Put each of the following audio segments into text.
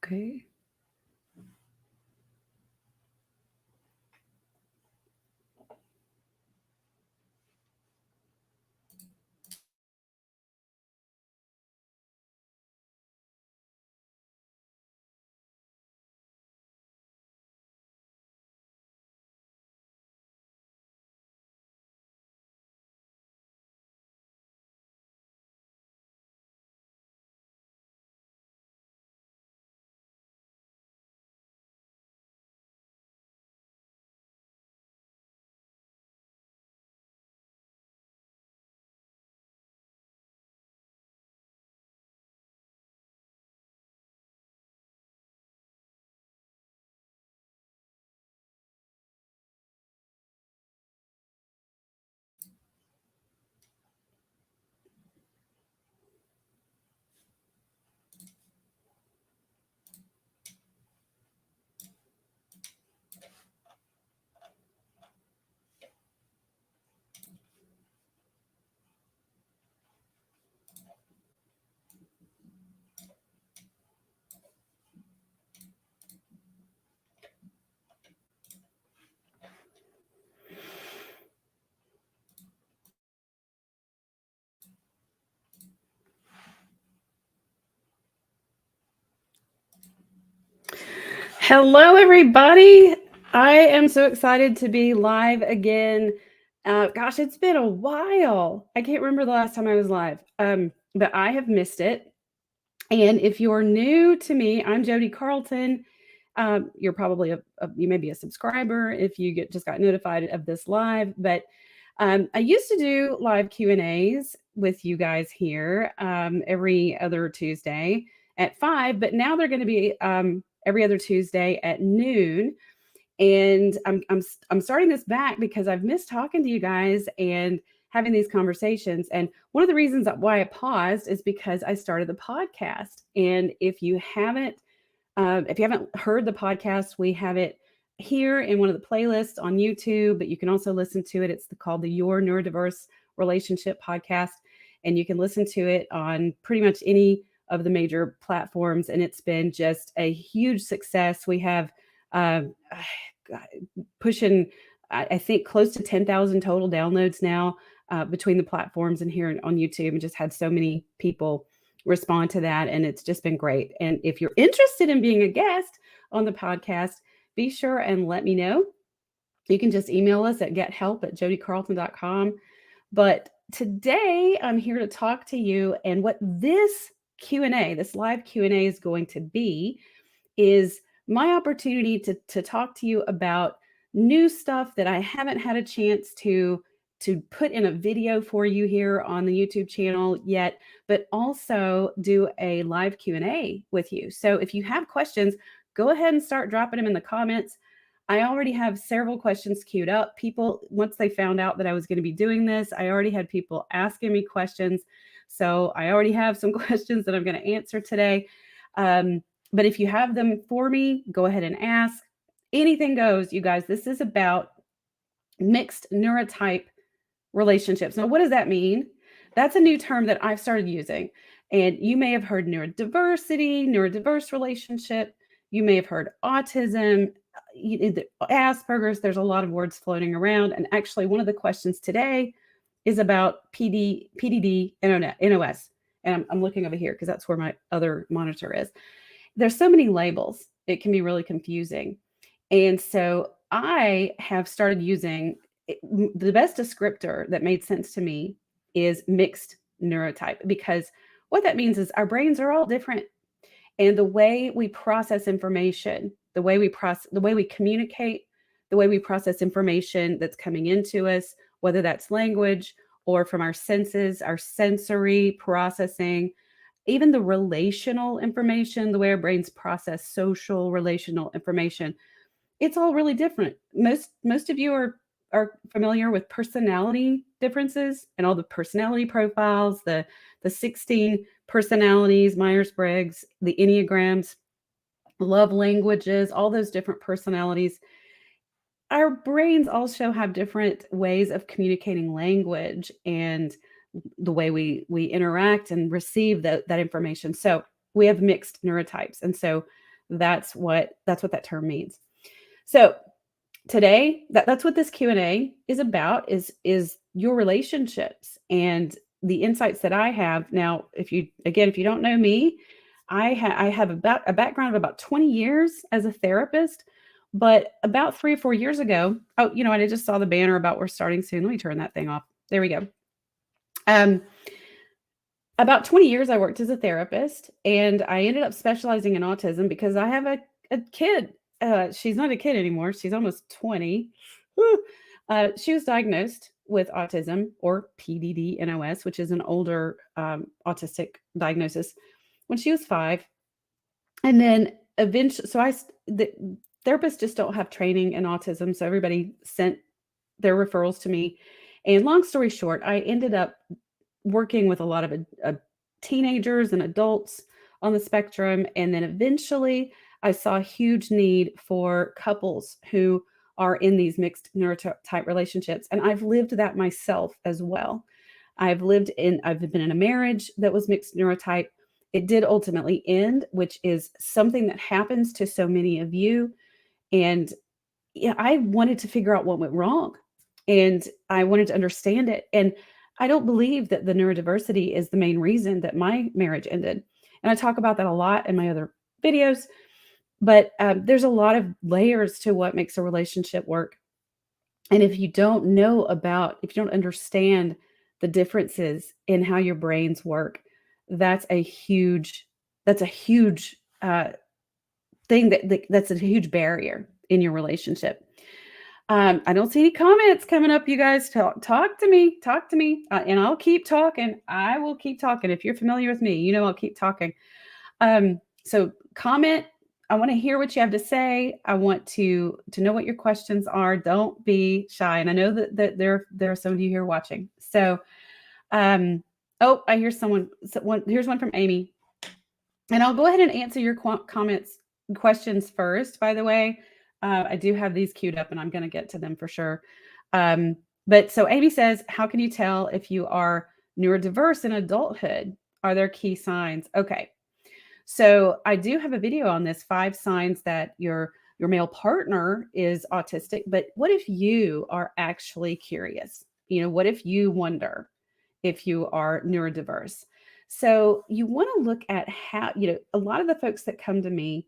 Okay. Hello, everybody. I am so excited to be live again. Gosh, it's been a while. I can't remember the last time I was live, but I have missed it. And if you're new to me, I'm Jodi Carlton. You're probably you may be a subscriber if you just got notified of this live. But I used to do live Q&As with you guys here every other Tuesday at 5, but now they're going to be every other Tuesday at noon. And I'm starting this back because I've missed talking to you guys and having these conversations. And one of the reasons why I paused is because I started the podcast. And if you haven't heard the podcast, we have it here in one of the playlists on YouTube, but you can also listen to it. It's called the Your Neurodiverse Relationship Podcast. And you can listen to it on pretty much any of the major platforms. And it's been just a huge success. We have pushing, I think, close to 10,000 total downloads now between the platforms and here on YouTube, and just had so many people respond to that. And it's just been great. And if you're interested in being a guest on the podcast, be sure and let me know. You can just email us at gethelp@jodicarlton.com. But today I'm here to talk to you, and what this Q&A, this live Q&A is going to be is my opportunity to talk to you about new stuff that I haven't had a chance to put in a video for you here on the YouTube channel yet, but also do a live Q&A with you. So if you have questions, go ahead and start dropping them in the comments. I already have several questions queued up. People, once they found out that I was going to be doing this, I already had people asking me questions. So I already have some questions that I'm going to answer today. But if you have them for me, go ahead and ask. Anything goes, you guys. This is about mixed neurotype relationships. Now, what does that mean? That's a new term that I've started using. And you may have heard neurodiversity, neurodiverse relationship. You may have heard autism, Asperger's. There's a lot of words floating around. And actually, one of the questions today is about PDD, NOS. And I'm looking over here because that's where my other monitor is. There's so many labels. It can be really confusing. And so I have started using the best descriptor that made sense to me is mixed neurotype, because what that means is our brains are all different, and the way we process information, the way we communicate, the way we process information that's coming into us, whether that's language or from our senses, our sensory processing, even the relational information, the way our brains process social relational information, it's all really different. Most of you are familiar with personality differences and all the personality profiles, the 16 personalities, Myers-Briggs, the Enneagrams, love languages, all those different personalities. Our brains also have different ways of communicating language and the way we interact and receive that information. So we have mixed neurotypes. And so That's what that term means. So today, that's what this Q&A is about, is your relationships and the insights that I have. Now, if you don't know me, I have about a background of about 20 years as a therapist, but about 3 or 4 years ago, oh, and I just saw the banner about we're starting soon. Let me turn that thing off. There we go. About 20 years I worked as a therapist, and I ended up specializing in autism because I have a kid. She's not a kid anymore. She's almost 20. She was diagnosed with autism, or PDD-NOS, which is an older autistic diagnosis, when she was 5. And then eventually, the therapists just don't have training in autism, so everybody sent their referrals to me. And long story short, I ended up working with a lot of teenagers and adults on the spectrum. And then eventually I saw a huge need for couples who are in these mixed neurotype relationships. And I've lived that myself as well. I've been in a marriage that was mixed neurotype. It did ultimately end, which is something that happens to so many of you. And yeah, I wanted to figure out what went wrong, and I wanted to understand it. And I don't believe that the neurodiversity is the main reason that my marriage ended. And I talk about that a lot in my other videos, but there's a lot of layers to what makes a relationship work. And if you don't understand the differences in how your brains work, that's a huge thing that's a huge barrier in your relationship. I don't see any comments coming up. You guys talk to me, and I'll keep talking. I will keep talking. If you're familiar with me, I'll keep talking. So comment. I want to hear what you have to say. I want to know what your questions are. Don't be shy. And I know that there are some of you here watching. So, I hear here's one from Amy. And I'll go ahead and answer your questions first, by the way. I do have these queued up, and I'm going to get to them for sure. But so Amy says, how can you tell if you are neurodiverse in adulthood? Are there key signs? Okay. So I do have a video on this, 5 signs that your male partner is autistic. But what if you are actually curious? What if you wonder if you are neurodiverse? So you want to look at how, a lot of the folks that come to me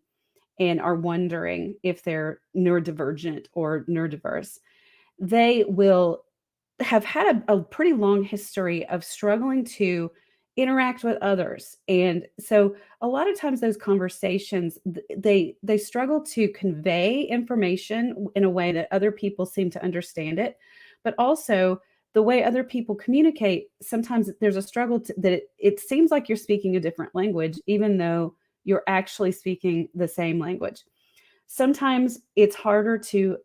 and are wondering if they're neurodivergent or neurodiverse, they will have had a pretty long history of struggling to interact with others. And so a lot of times those conversations, they struggle to convey information in a way that other people seem to understand it, but also the way other people communicate, sometimes there's a struggle that it seems like you're speaking a different language, even though you're actually speaking the same language. Sometimes it's harder to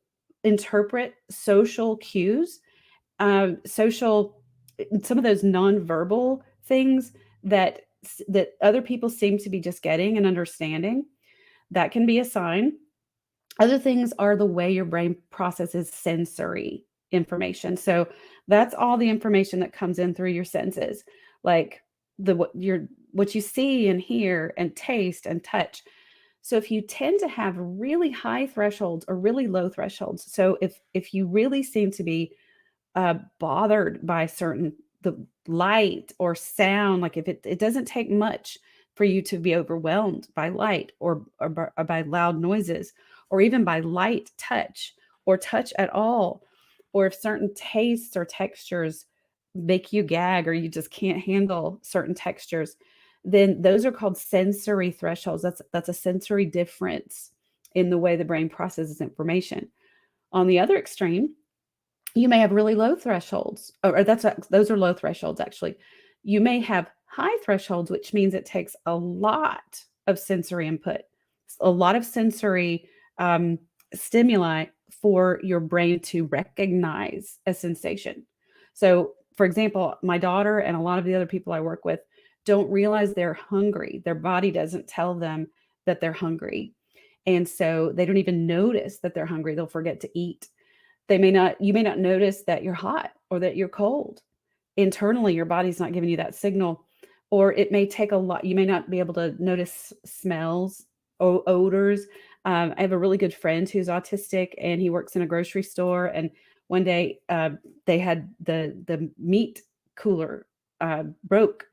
interpret social cues, some of those nonverbal things that other people seem to be just getting and understanding. That can be a sign. Other things are the way your brain processes sensory information. So that's all the information that comes in through your senses, like what you see and hear and taste and touch. So if you tend to have really high thresholds or really low thresholds, so if you really seem to be bothered by the light or sound, like if it doesn't take much for you to be overwhelmed by light or by loud noises, or even by light touch or touch at all, or if certain tastes or textures make you gag or you just can't handle certain textures, then those are called sensory thresholds. That's a sensory difference in the way the brain processes information. On the other extreme, you may have really low thresholds, or those are low thresholds, actually. You may have high thresholds, which means it takes a lot of sensory input, a lot of sensory stimuli for your brain to recognize a sensation. So, for example, my daughter and a lot of the other people I work with don't realize they're hungry. Their body doesn't tell them that they're hungry. And so they don't even notice that they're hungry. They'll forget to eat. You may not notice that you're hot or that you're cold. Internally, your body's not giving you that signal, or it may take a lot. You may not be able to notice smells odors. I have a really good friend who's autistic, and he works in a grocery store. And one day they had the meat cooler broke,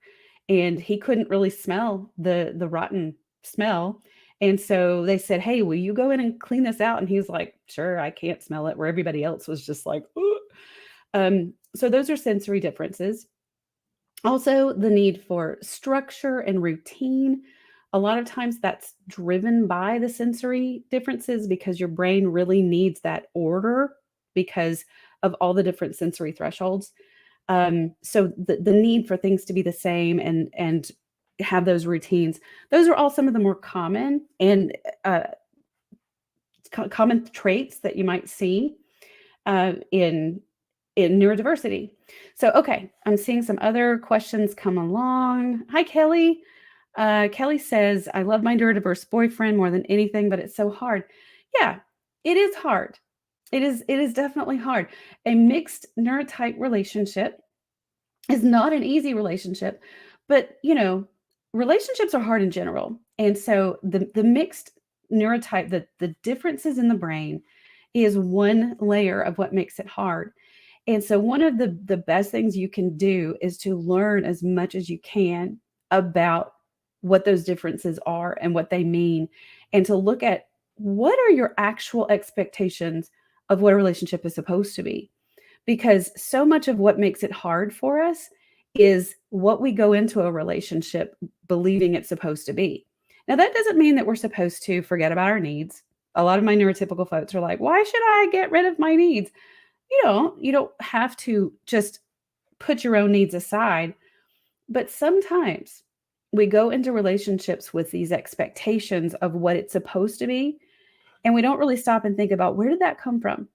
and he couldn't really smell the rotten smell. And so they said, "Hey, will you go in and clean this out?" And he's like, "Sure, I can't smell it." Where everybody else was just like, "Ugh." So those are sensory differences. Also, the need for structure and routine. A lot of times that's driven by the sensory differences because your brain really needs that order because of all the different sensory thresholds. So the need for things to be the same and have those routines. Those are all some of the more common and common traits that you might see in neurodiversity. So, okay, I'm seeing some other questions come along. Hi, Kelly. Kelly says, "I love my neurodiverse boyfriend more than anything, but it's so hard." Yeah, it is hard. It is definitely hard. A mixed neurotype relationship is not an easy relationship, but relationships are hard in general. And so the mixed neurotype, the differences in the brain is one layer of what makes it hard. And so one of the best things you can do is to learn as much as you can about what those differences are and what they mean, and to look at what are your actual expectations of what a relationship is supposed to be. Because so much of what makes it hard for us is what we go into a relationship believing it's supposed to be. Now, that doesn't mean that we're supposed to forget about our needs. A lot of my neurotypical folks are like, "Why should I get rid of my needs?" You don't have to just put your own needs aside, but sometimes we go into relationships with these expectations of what it's supposed to be, and we don't really stop and think about, where did that come from?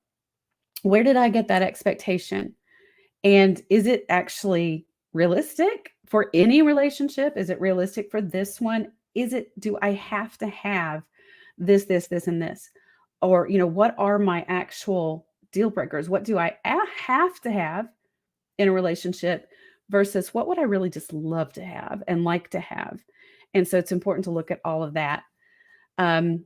Where did I get that expectation? And is it actually realistic for any relationship? Is it realistic for this one? Do I have to have this, and this? Or, what are my actual deal breakers? What do I have to have in a relationship versus what would I really just love to have and like to have? And so it's important to look at all of that. Um,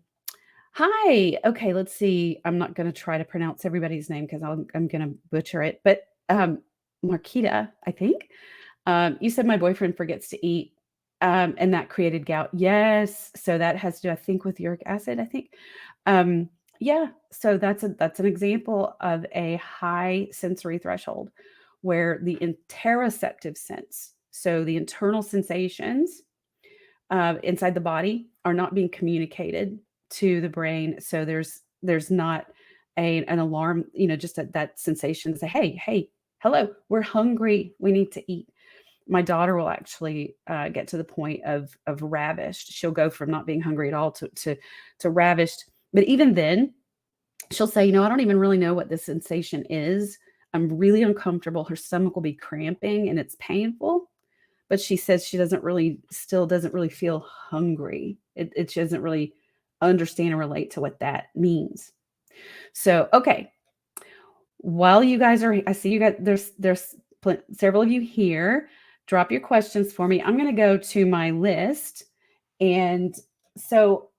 Hi. Okay, let's see. I'm not going to try to pronounce everybody's name because I'm going to butcher it. But Marquita, I think. You said my boyfriend forgets to eat, and that created gout. Yes. So that has to do, I think, with uric acid, I think. Um, yeah. So that's an example of a high sensory threshold where the interoceptive sense, so the internal sensations inside the body, are not being communicated to the brain. So there's not an alarm, just that sensation to say, hey, hello, we're hungry, we need to eat. My daughter will actually get to the point of ravished. She'll go from not being hungry at all to ravished. But even then, she'll say, I don't even really know what this sensation is. I'm really uncomfortable. Her stomach will be cramping and it's painful. But she says she still doesn't really feel hungry. She doesn't really understand and relate to what that means. So, okay. While you guys I see you got, there's several of you here. Drop your questions for me. I'm going to go to my list. And so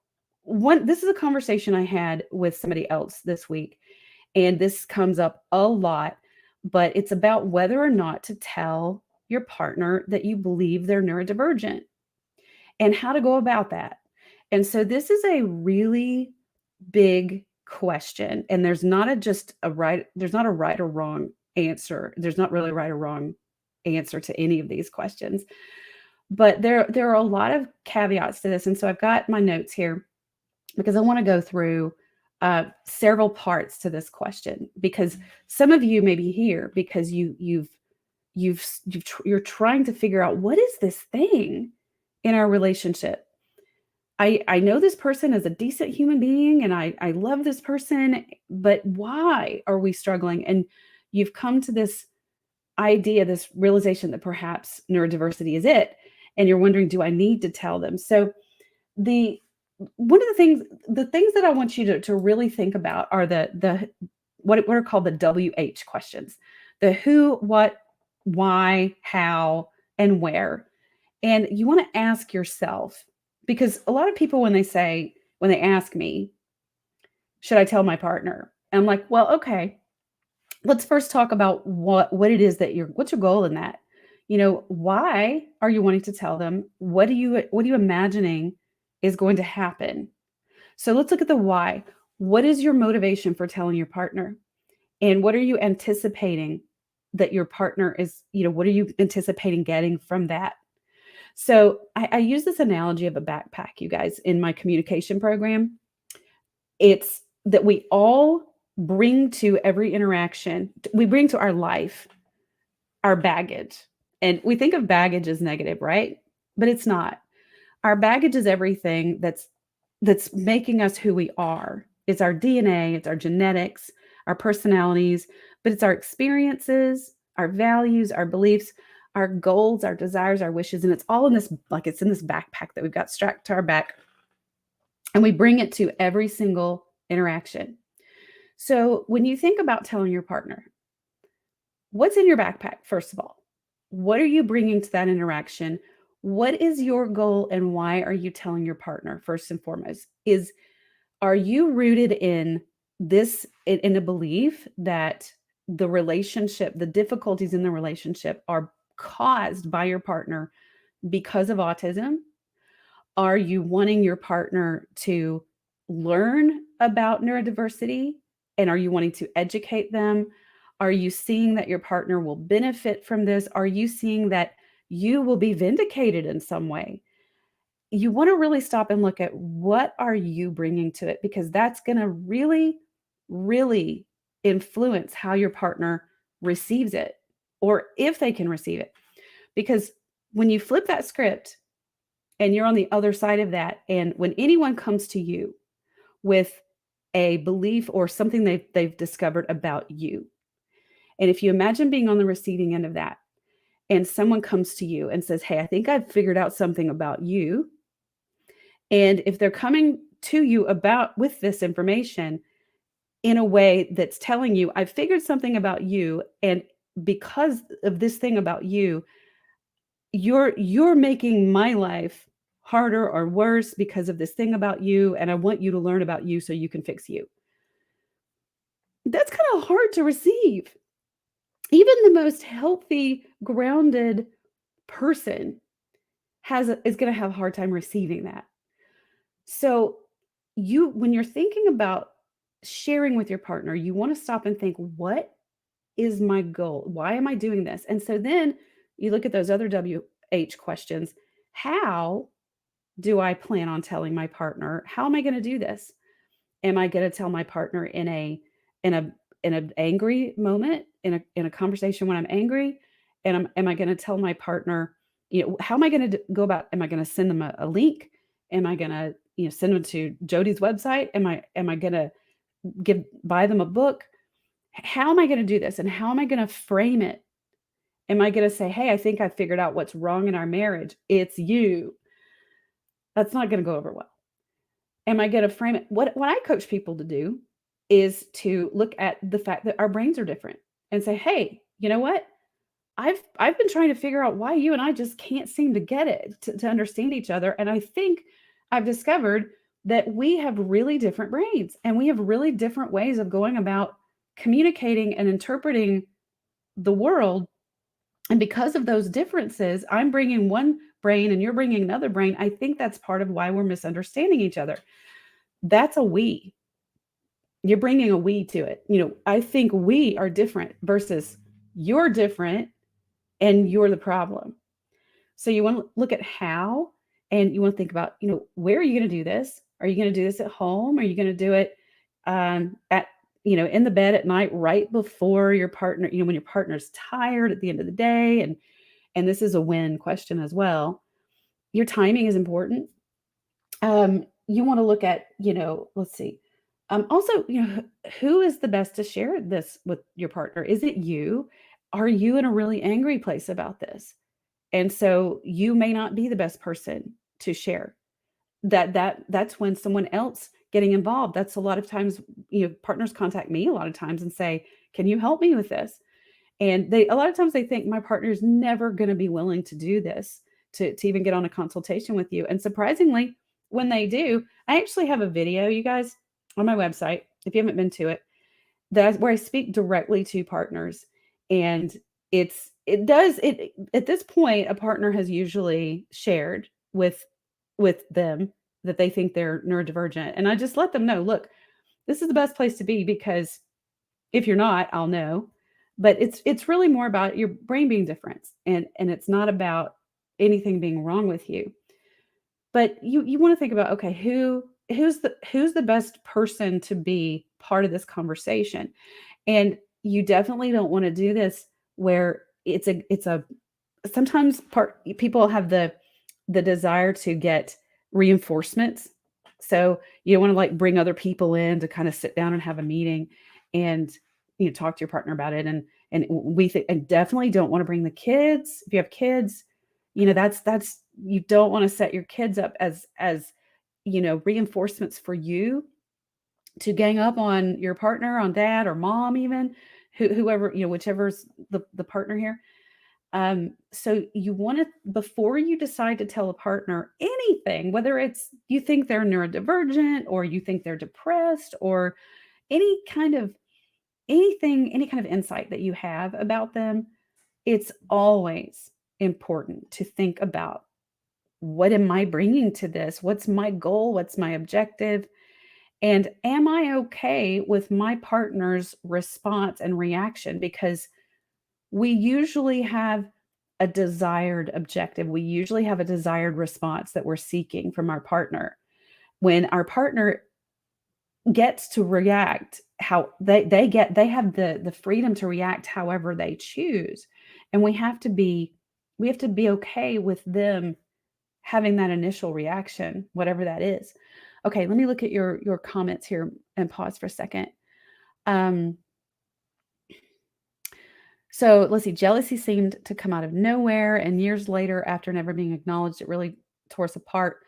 this is a conversation I had with somebody else this week. And this comes up a lot, but it's about whether or not to tell your partner that you believe they're neurodivergent and how to go about that. And so this is a really big question, and there's not a right or wrong answer. There's not really a right or wrong answer to any of these questions. But there are a lot of caveats to this. And so I've got my notes here because I want to go through several parts to this question, because some of you may be here because you're trying to figure out, what is this thing in our relationship? I know this person is a decent human being and I love this person, but why are we struggling? And you've come to this idea, this realization that perhaps neurodiversity is it. And you're wondering, do I need to tell them? So the things that I want you to really think about are the what are called the WH questions: the who, what, why, how, and where. And you want to ask yourself, because a lot of people, when they say, when they ask me, should I tell my partner? And I'm like, well, okay, let's first talk about what it is that what's your goal in that? Why are you wanting to tell them? What are you imagining is going to happen? So let's look at the why. What is your motivation for telling your partner? And what are you anticipating that your partner is, what are you anticipating getting from that? So I use this analogy of a backpack, you guys, in my communication program. It's that we all bring to every interaction, we bring to our life our baggage. And we think of baggage as negative, right? But it's not. Our baggage is everything that's making us who we are. It's our DNA, it's our genetics, our personalities, but it's our experiences, our values, our beliefs, our goals, our desires, our wishes, and it's all in this, like it's in this backpack that we've got strapped to our back. And we bring it to every single interaction. So when you think about telling your partner, what's in your backpack, first of all? What are you bringing to that interaction? What is your goal and why are you telling your partner, first and foremost? Are you rooted in a belief that the relationship, the difficulties in the relationship are caused by your partner because of autism? Are you wanting your partner to learn about neurodiversity? And are you wanting to educate them? Are you seeing that your partner will benefit from this? Are you seeing that you will be vindicated in some way? You want to really stop and look at what are you bringing to it, because that's going to really, really influence how your partner receives it, or if they can receive it. Because when you flip that script and you're on the other side of that, and when anyone comes to you with a belief or something they've discovered about you, and if you imagine being on the receiving end of that, and someone comes to you and says, hey, I think I've figured out something about you. And if they're coming to you with this information in a way that's telling you, I've figured something about you, and because of this thing about you, you're making my life harder or worse because of this thing about you, and I want you to learn about you so you can fix you. That's kind of hard to receive. Even the most healthy, grounded person is going to have a hard time receiving that. So when you're thinking about sharing with your partner, you want to stop and think, what is my goal? Why am I doing this? And so then you look at those other WH questions. How do I plan on telling my partner? How am I going to do this? Am I going to tell my partner in an angry moment, in a conversation when I'm angry? And am I going to tell my partner, how am I going to go about? Am I going to send them a link? Am I going to send them to Jodi's website? Am I going to buy them a book? How am I going to do this? And how am I going to frame it? Am I going to say, hey, I think I figured out what's wrong in our marriage. It's you. That's not going to go over well. Am I going to frame it? What I coach people to do is to look at the fact that our brains are different and say, hey, you know what? I've been trying to figure out why you and I just can't seem to get it, to understand each other. And I think I've discovered that we have really different brains, and we have really different ways of going about communicating and interpreting the world. And because of those differences, I'm bringing one brain and you're bringing another brain. I think that's part of why we're misunderstanding each other. That's a we. You're bringing a we to it. I think we are different versus you're different and you're the problem. So you want to look at how, and you want to think about, where are you going to do this? Are you going to do this at home? Are you going to do it in the bed at night, right before your partner, when your partner's tired at the end of the day? And this is a when question as well. Your timing is important. You want to look at, let's see. Also, who is the best to share this with your partner? Is it you? Are you in a really angry place about this? And so you may not be the best person to share. That's when someone else getting involved. That's a lot of times, partners contact me a lot of times and say, can you help me with this? And a lot of times they think my partner's never going to be willing to do this, to even get on a consultation with you. And surprisingly, when they do, I actually have a video, you guys, on my website, if you haven't been to it, where I speak directly to partners. And it at this point, a partner has usually shared with them that they think they're neurodivergent. And I just let them know, look, this is the best place to be, because if you're not, I'll know. But it's really more about your brain being different, and it's not about anything being wrong with you. But you want to think about, okay, who's the best person to be part of this conversation? And you definitely don't want to do this where it's a sometimes people have the desire to get reinforcements. So you don't want to like bring other people in to kind of sit down and have a meeting and talk to your partner about it. And we think, and definitely don't want to bring the kids. If you have kids, that's you don't want to set your kids up as reinforcements for you to gang up on your partner, on dad or mom, even whoever, whichever's the partner here. So you want to, before you decide to tell a partner anything, whether it's you think they're neurodivergent or you think they're depressed or any kind of any kind of insight that you have about them, it's always important to think about, what am I bringing to this? What's my goal? What's my objective? And am I okay with my partner's response and reaction? Because we usually have a desired objective. We usually have a desired response that we're seeking from our partner. When our partner gets to react how they have the freedom to react however they choose. And we have to be okay with them having that initial reaction, whatever that is. Okay, let me look at your comments here and pause for a second. So let's see. Jealousy seemed to come out of nowhere, and years later, after never being acknowledged, it really tore us apart.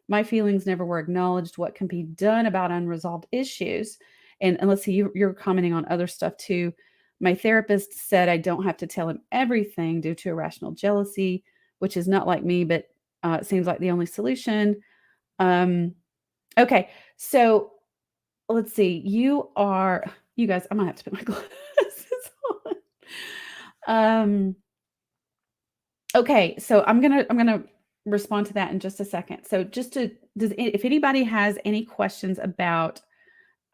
My feelings never were acknowledged. What can be done about unresolved issues? And let's see, you're commenting on other stuff too. My therapist said I don't have to tell him everything due to irrational jealousy, which is not like me, but it seems like the only solution. Okay, so let's see. You guys, I'm gonna have to put my glasses on. Okay, so I'm gonna respond to that in just a second. So if anybody has any questions about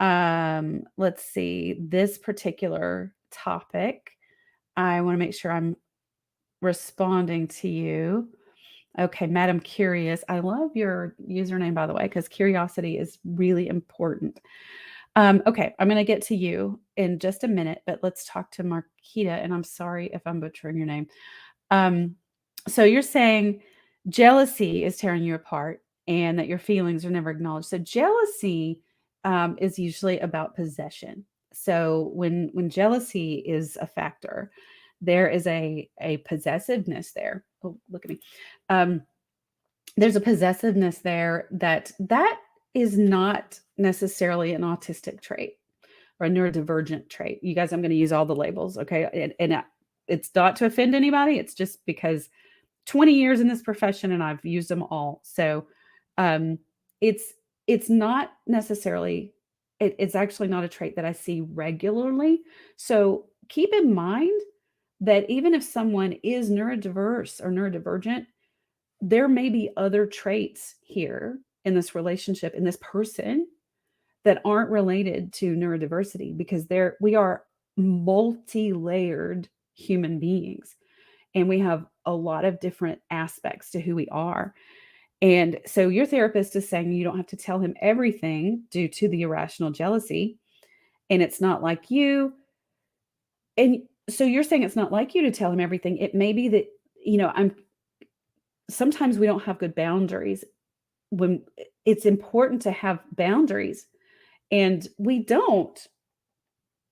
let's see, this particular topic, I want to make sure I'm responding to you. Okay, Madam Curious. I love your username, by the way, because curiosity is really important. Okay, I'm going to get to you in just a minute, but let's talk to Marquita, and I'm sorry if I'm butchering your name. So you're saying jealousy is tearing you apart and that your feelings are never acknowledged. So jealousy is usually about possession. So when jealousy is a factor, there is a possessiveness there. Oh, look at me. There's a possessiveness there that is not necessarily an autistic trait or a neurodivergent trait. You guys, I'm going to use all the labels, okay? And it's not to offend anybody. It's just because 20 years in this profession and I've used them all. So it's not necessarily, it's actually not a trait that I see regularly. So keep in mind that even if someone is neurodiverse or neurodivergent, there may be other traits here in this relationship, in this person, that aren't related to neurodiversity, because we are multi-layered human beings and we have a lot of different aspects to who we are. And so your therapist is saying you don't have to tell him everything due to the irrational jealousy, and it's not like you. And so you're saying it's not like you to tell him everything. It may be that, sometimes we don't have good boundaries. When it's important to have boundaries, and we don't,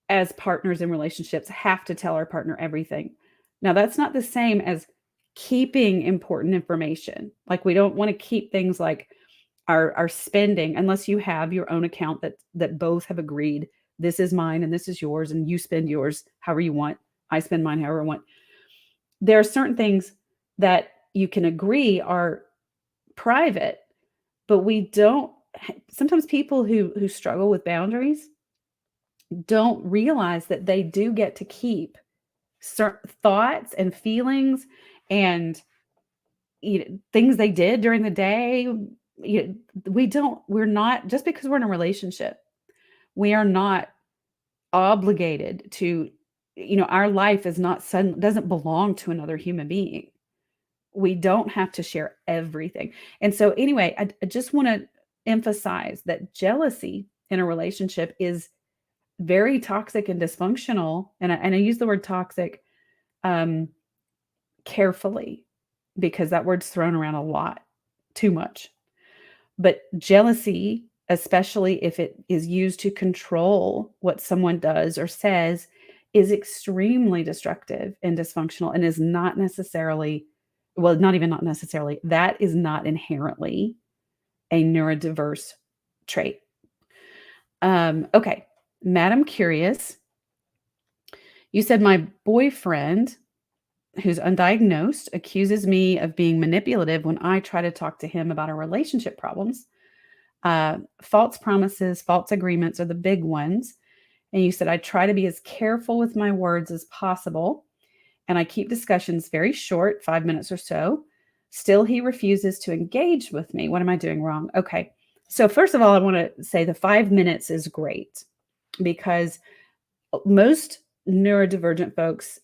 as partners in relationships, have to tell our partner everything. Now, that's not the same as keeping important information. Like, we don't want to keep things like our spending, unless you have your own account that both have agreed, this is mine and this is yours, and you spend yours however you want. I spend mine however I want. There are certain things that you can agree are private, But we don't, sometimes people who struggle with boundaries don't realize that they do get to keep certain thoughts and feelings and things they did during the day. We're not, just because we're in a relationship, we are not obligated to, our life is not sudden, doesn't belong to another human being. We don't have to share everything. And so anyway, I just want to emphasize that jealousy in a relationship is very toxic and dysfunctional. And I use the word toxic um, carefully, because that word's thrown around a lot, too much. But jealousy, especially if it is used to control what someone does or says, is extremely destructive and dysfunctional, and is not necessarily, well, not necessarily, that is not inherently a neurodiverse trait. Okay, Madam Curious, you said my boyfriend, who's undiagnosed, accuses me of being manipulative when I try to talk to him about our relationship problems. False promises, false agreements are the big ones. And you said, I try to be as careful with my words as possible. And I keep discussions very short, 5 minutes or so. Still, he refuses to engage with me. What am I doing wrong? Okay. So first of all, I want to say the 5 minutes is great, because most neurodivergent folks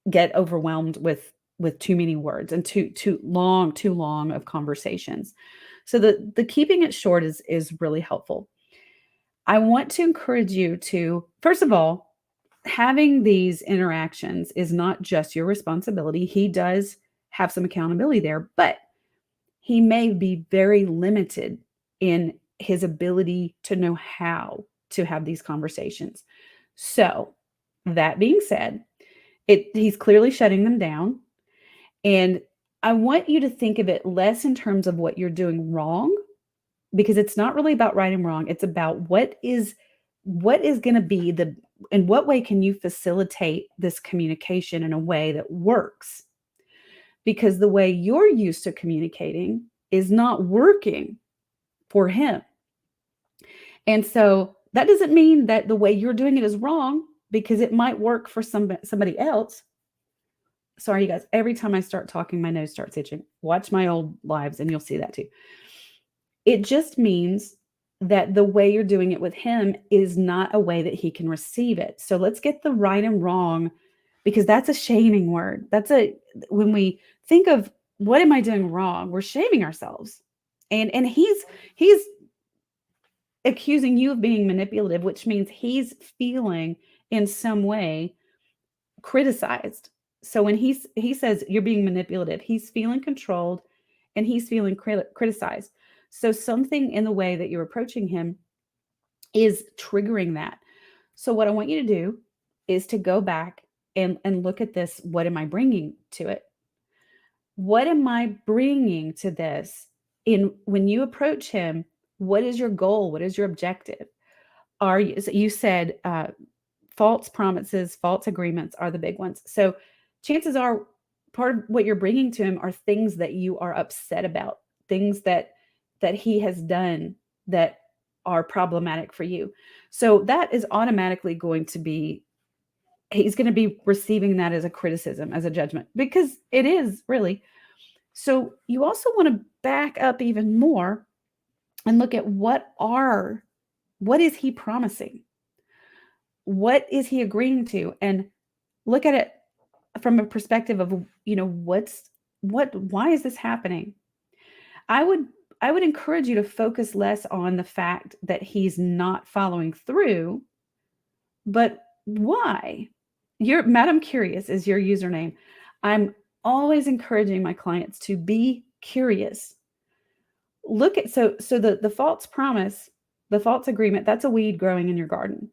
get overwhelmed with too many words and too long of conversations. So the keeping it short is really helpful. I want to encourage you to, first of all, having these interactions is not just your responsibility. He does have some accountability there, but he may be very limited in his ability to know how to have these conversations. So, that being said, he's clearly shutting them down. And I want you to think of it less in terms of what you're doing wrong, because it's not really about right and wrong. It's about what is going to be in what way can you facilitate this communication in a way that works? Because the way you're used to communicating is not working for him. And so that doesn't mean that the way you're doing it is wrong, because it might work for somebody else. Sorry, you guys. Every time I start talking, my nose starts itching. Watch my old lives and you'll see that too. It just means that the way you're doing it with him is not a way that he can receive it. So let's get the right and wrong, because that's a shaming word. When we think of what am I doing wrong, we're shaming ourselves. And he's accusing you of being manipulative, which means he's feeling in some way criticized. So when he says you're being manipulative, he's feeling controlled and he's feeling criticized. So something in the way that you're approaching him is triggering that. So what I want you to do is to go back and look at this. What am I bringing to it? What am I bringing to this? When you approach him, what is your goal? What is your objective? You said false promises, false agreements are the big ones. So chances are part of what you're bringing to him are things that you are upset about, things that he has done that are problematic for you. So that is automatically going to be, he's going to be receiving that as a criticism, as a judgment, because it is really. So you also want to back up even more and look at what is he promising? What is he agreeing to? And look at it from a perspective of, why is this happening? I would encourage you to focus less on the fact that he's not following through, but why? Madam Curious is your username. I'm always encouraging my clients to be curious. Look at, so the false promise, the false agreement, that's a weed growing in your garden.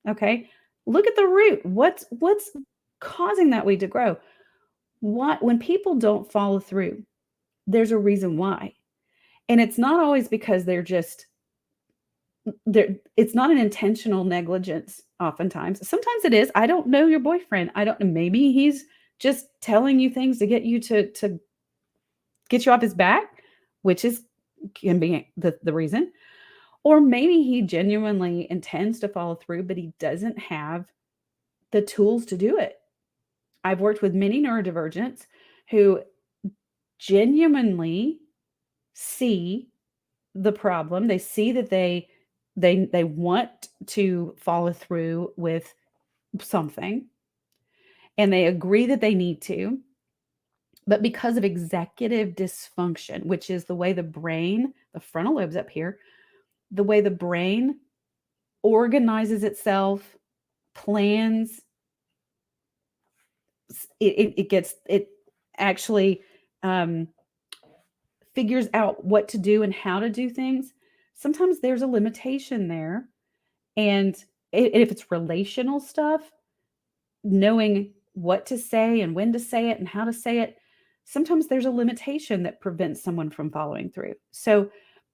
Okay. Look at the root. What's causing that weed to grow? When people don't follow through, there's a reason why. And it's not always because it's not an intentional negligence. Oftentimes, sometimes it is. I don't know your boyfriend. Maybe he's just telling you things to get you to get you off his back, which is can be the reason. Or maybe he genuinely intends to follow through, but he doesn't have the tools to do it. I've worked with many neurodivergents who genuinely see the problem. They see that they want to follow through with something, and they agree that they need to. But because of executive dysfunction, which is the way the brain, the frontal lobes up here, the way the brain organizes itself, plans, it actually figures out what to do and how to do things. Sometimes there's a limitation there. And if it's relational stuff, knowing what to say and when to say it and how to say it, sometimes there's a limitation that prevents someone from following through. So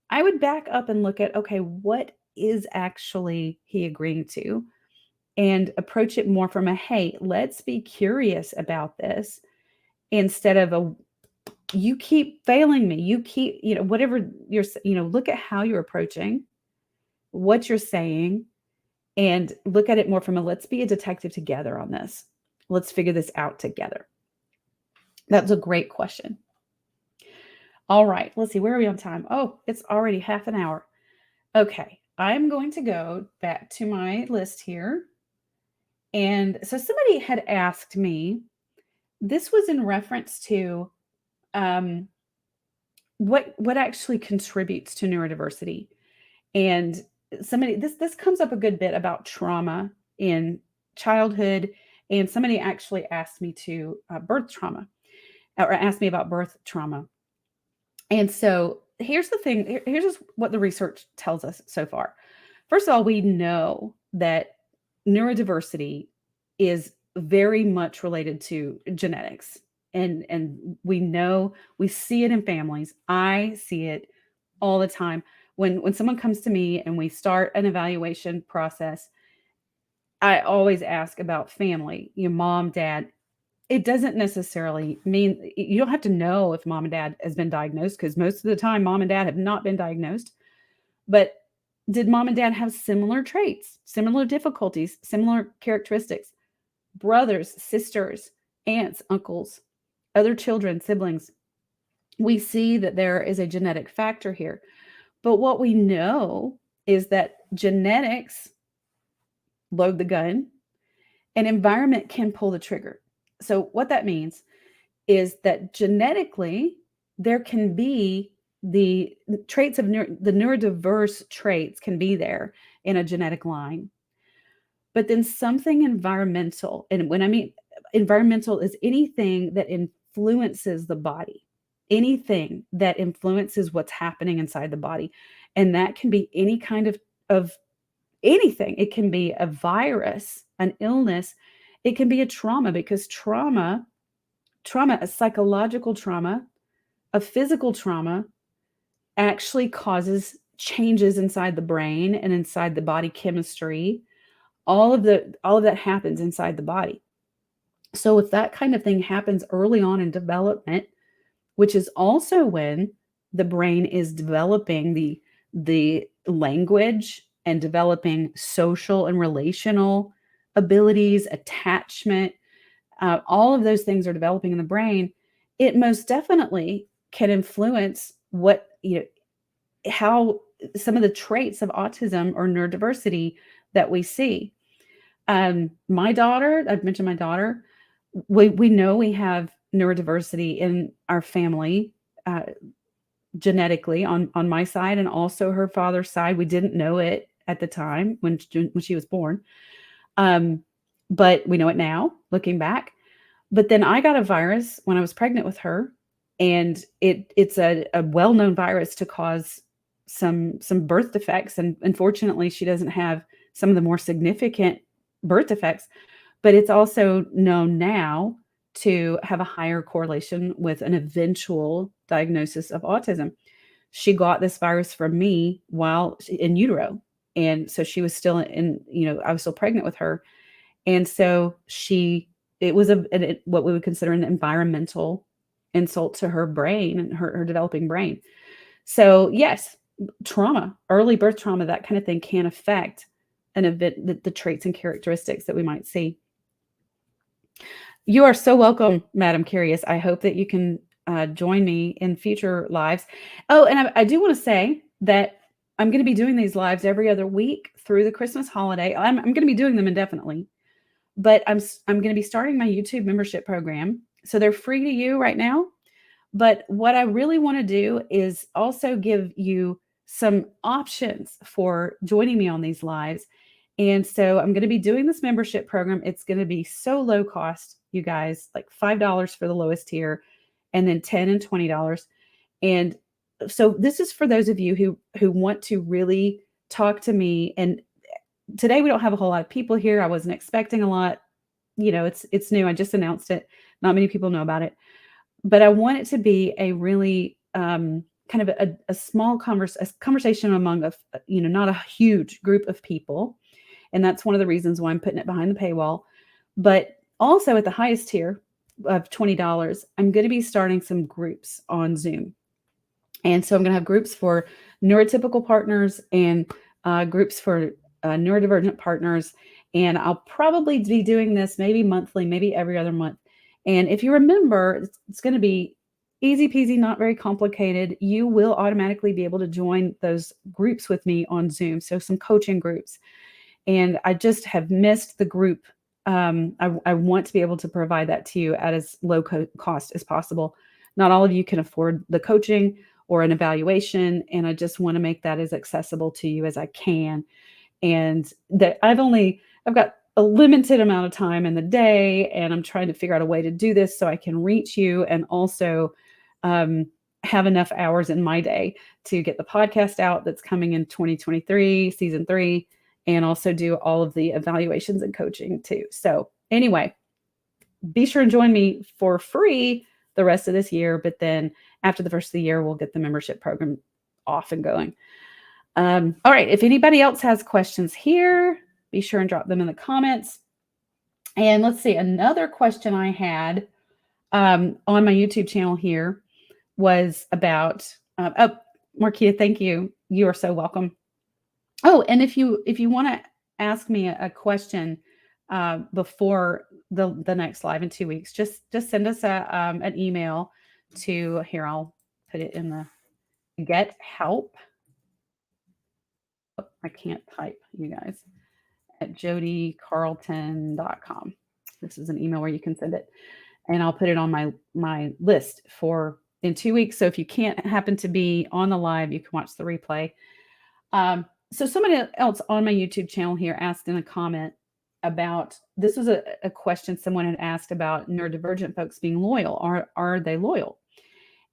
I would back up and look at, okay, what is actually he agreeing to? And approach it more from a, hey, let's be curious about this, instead of a, you keep failing me. You keep, whatever you're, look at how you're approaching, what you're saying, and look at it more from a, let's be a detective together on this. Let's figure this out together. That's a great question. All right, let's see, where are we on time? Oh, it's already half an hour. Okay, I'm going to go back to my list here. And so somebody had asked me, this was in reference to what actually contributes to neurodiversity. And somebody, this comes up a good bit about trauma in childhood. And somebody actually asked me to birth trauma, or asked me about birth trauma. And so here's the thing. Here's just what the research tells us so far. First of all, we know that neurodiversity is very much related to genetics. And we know, we see it in families. I see it all the time. When someone comes to me and we start an evaluation process, I always ask about family, your mom, dad. It doesn't necessarily mean, you don't have to know if mom and dad has been diagnosed, because most of the time mom and dad have not been diagnosed. But did mom and dad have similar traits, similar difficulties, similar characteristics? Brothers, sisters, aunts, uncles, other children, siblings. We see that there is a genetic factor here. But what we know is that genetics load the gun and environment can pull the trigger. So what that means is that genetically, there can be the traits of the neurodiverse traits can be there in a genetic line. But then something environmental, and when I mean environmental, is anything that influences the body, anything that influences what's happening inside the body. And that can be any kind of anything. It can be a virus, an illness. It can be a trauma, because trauma, a psychological trauma, a physical trauma actually causes changes inside the brain and inside the body chemistry. All of that happens inside the body. So if that kind of thing happens early on in development, which is also when the brain is developing the language and developing social and relational abilities, attachment, all of those things are developing in the brain, it most definitely can influence how some of the traits of autism or neurodiversity that we see. My daughter, I've mentioned my daughter, we know we have neurodiversity in our family, genetically on my side, and also her father's side. We didn't know it at the time when she was born. But we know it now, looking back. But then I got a virus when I was pregnant with her, and it's a well-known virus to cause some birth defects. And unfortunately, she doesn't have some of the more significant birth defects, but it's also known now to have a higher correlation with an eventual diagnosis of autism. She got this virus from me while in utero. And so she was still I was still pregnant with her. And so it was what we would consider an environmental insult to her brain and her developing brain. So yes, trauma, early birth trauma, that kind of thing can affect an event, the traits and characteristics that we might see. You are so welcome, Madam Curious. I hope that you can join me in future lives. Oh, and I do want to say that I'm going to be doing these lives every other week through the Christmas holiday. I'm going to be doing them indefinitely, but I'm going to be starting my YouTube membership program. So they're free to you right now. But what I really want to do is also give you some options for joining me on these lives. And so I'm going to be doing this membership program. It's going to be so low cost, you guys, like $5 for the lowest tier, and then $10 and $20. And so this is for those of you who want to really talk to me. And today we don't have a whole lot of people here. I wasn't expecting a lot. You know, it's new. I just announced it. Not many people know about it. But I want it to be a really kind of a small conversation among not a huge group of people. And that's one of the reasons why I'm putting it behind the paywall. But also at the highest tier of $20, I'm going to be starting some groups on Zoom. And so I'm going to have groups for neurotypical partners and groups for neurodivergent partners. And I'll probably be doing this maybe monthly, maybe every other month. And if you remember, it's going to be easy peasy, not very complicated. You will automatically be able to join those groups with me on Zoom. So some coaching groups. And I just have missed the group. I want to be able to provide that to you at as low cost as possible. Not all of you can afford the coaching or an evaluation. And I just want to make that as accessible to you as I can. And that I've got a limited amount of time in the day, and I'm trying to figure out a way to do this so I can reach you and also have enough hours in my day to get the podcast out that's coming in 2023, season 3, and also do all of the evaluations and coaching too. So anyway, be sure and join me for free the rest of this year. But then after the first of the year, we'll get the membership program off and going. All right. If anybody else has questions here, be sure and drop them in the comments. And let's see, another question I had on my YouTube channel here was about, Marquita, thank you. You are so welcome. Oh, and if you want to ask me a question before the next live in 2 weeks, just send us an email to, here, I'll put it in the get help. Oh, I can't type, you guys, at jodicarlton.com. This is an email where you can send it, and I'll put it on my list for in 2 weeks. So if you can't happen to be on the live, you can watch the replay. So somebody else on my YouTube channel here asked in a comment about, this was a question someone had asked about neurodivergent folks being loyal. Are they loyal?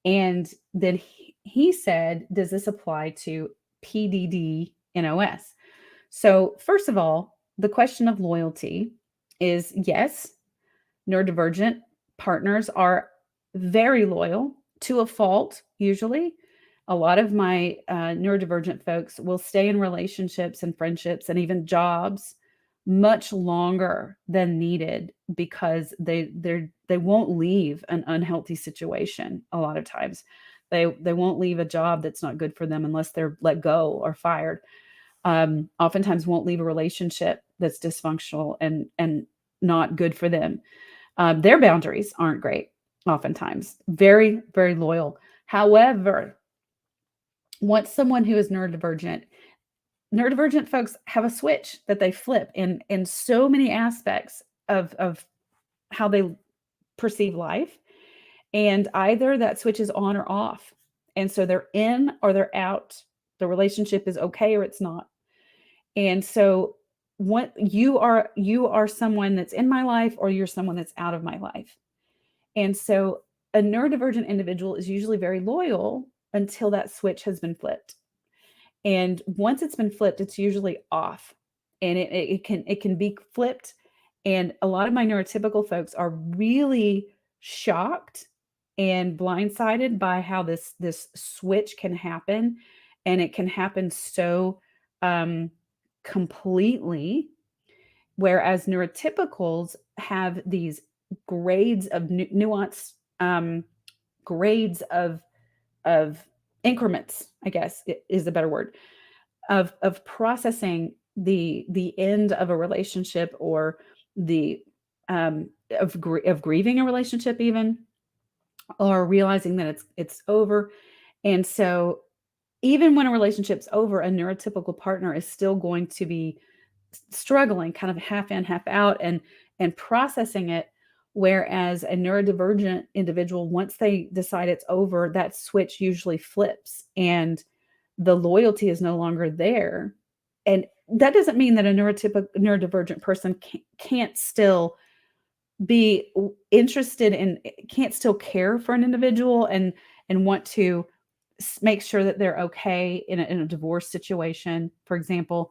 And then he said, does this apply to PDD-NOS? So first of all, the question of loyalty is yes, neurodivergent partners are very loyal to a fault, usually. A lot of my neurodivergent folks will stay in relationships and friendships and even jobs much longer than needed because they won't leave an unhealthy situation. A lot of times they won't leave a job that's not good for them unless they're let go or fired. Oftentimes won't leave a relationship that's dysfunctional and not good for them. Their boundaries aren't great. Oftentimes very, very loyal. However, once someone who is neurodivergent folks have a switch that they flip in so many aspects of how they perceive life. And either that switch is on or off. And so they're in or they're out. The relationship is okay or it's not. And so what you are someone that's in my life or you're someone that's out of my life. And so a neurodivergent individual is usually very loyal until that switch has been flipped. And once it's been flipped, it's usually off. And it can be flipped. And a lot of my neurotypical folks are really shocked and blindsided by how this switch can happen. And it can happen so completely. Whereas neurotypicals have these grades of nuance, grades of increments, I guess is the better word, of processing the end of a relationship, or the of grieving a relationship even, or realizing that it's over. And so even when a relationship's over, a neurotypical partner is still going to be struggling, kind of half in, half out, and processing it. Whereas a neurodivergent individual, once they decide it's over, that switch usually flips and the loyalty is no longer there. And that doesn't mean that a neurodivergent person can't still be interested in, can't still care for an individual, and want to make sure that they're okay in a divorce situation, for example.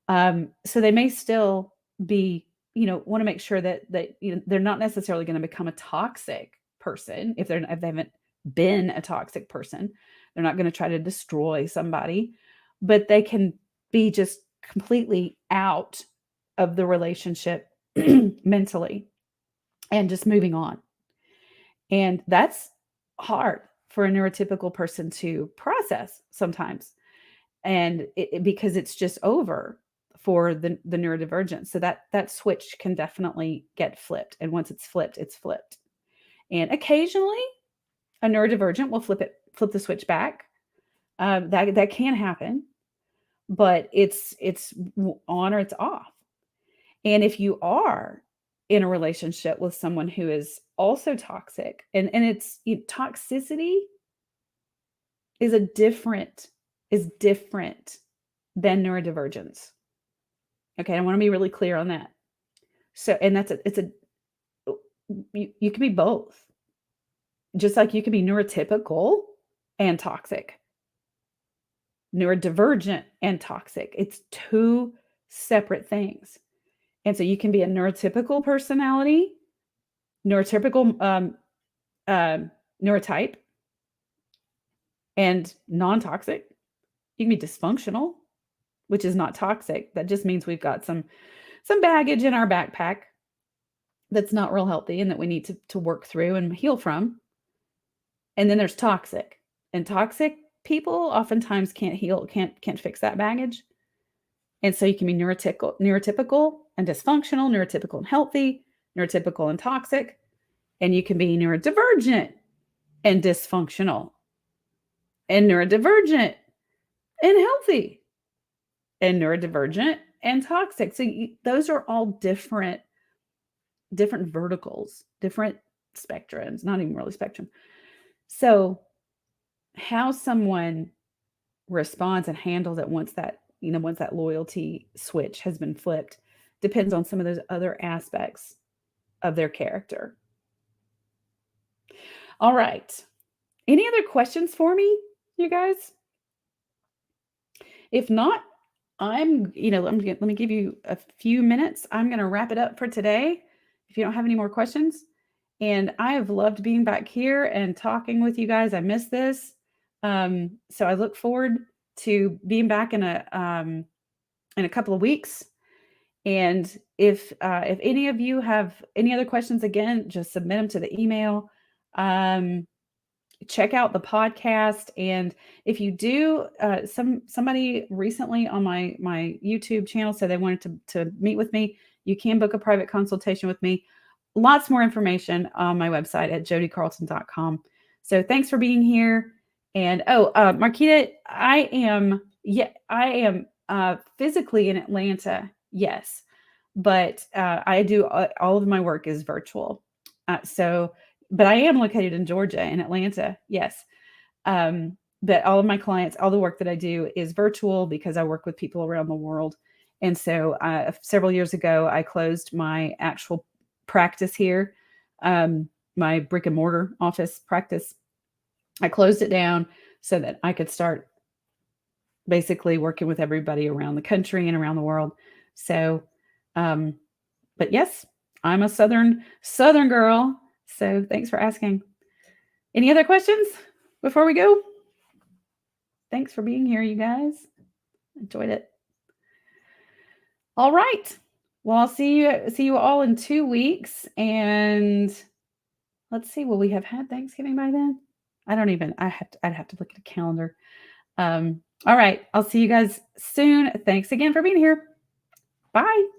So they may still be, want to make sure that they're not necessarily going to become a toxic person if they haven't been a toxic person. They're not going to try to destroy somebody, but they can be just completely out of the relationship mentally and just moving on. And that's hard for a neurotypical person to process sometimes. And because it's just over for the neurodivergent. So that switch can definitely get flipped. And once it's flipped, it's flipped. And occasionally a neurodivergent will flip the switch back. That can happen, but it's on or it's off. And if you are in a relationship with someone who is also toxic, and it's toxicity is different than neurodivergence. Okay, I want to be really clear on that. So, and you can be both. Just like you can be neurotypical and toxic, neurodivergent and toxic. It's two separate things. And so you can be a neurotypical personality, neurotypical neurotype, and non-toxic. You can be dysfunctional, which is not toxic. That just means we've got some baggage in our backpack that's not real healthy and that we need to work through and heal from. And then there's toxic. And toxic people oftentimes can't fix that baggage. And so you can be neurotypical and dysfunctional, neurotypical and healthy, neurotypical and toxic, and you can be neurodivergent and dysfunctional, and neurodivergent and healthy, and neurodivergent and toxic. So those are all different verticals, different spectrums, not even really spectrum. So how someone responds and handles it once that loyalty switch has been flipped depends on some of those other aspects of their character. All right. Any other questions for me, you guys? If not, let me give you a few minutes. I'm going to wrap it up for today. If you don't have any more questions, and I have loved being back here and talking with you guys. I miss this. So I look forward to being back in a couple of weeks. And if any of you have any other questions, again, just submit them to the email. Check out the podcast. And if you do, somebody recently on my YouTube channel said they wanted to meet with me. You can book a private consultation with me. Lots more information on my website at jodicarlton.com. So thanks for being here. And Marquita, I am physically in Atlanta, yes, but I do all of my work is virtual. But I am located in Georgia, in Atlanta, yes. But all of my clients, all the work that I do is virtual because I work with people around the world. And so several years ago, I closed my actual practice here, my brick and mortar office practice. I closed it down so that I could start basically working with everybody around the country and around the world. So, but yes, I'm a Southern girl. So thanks for asking. Any other questions before we go? Thanks for being here, you guys. Enjoyed it. All right. Well, I'll see you all in 2 weeks. And let's see, will we have had Thanksgiving by then? I'd have to look at a calendar. All right. I'll see you guys soon. Thanks again for being here. Bye.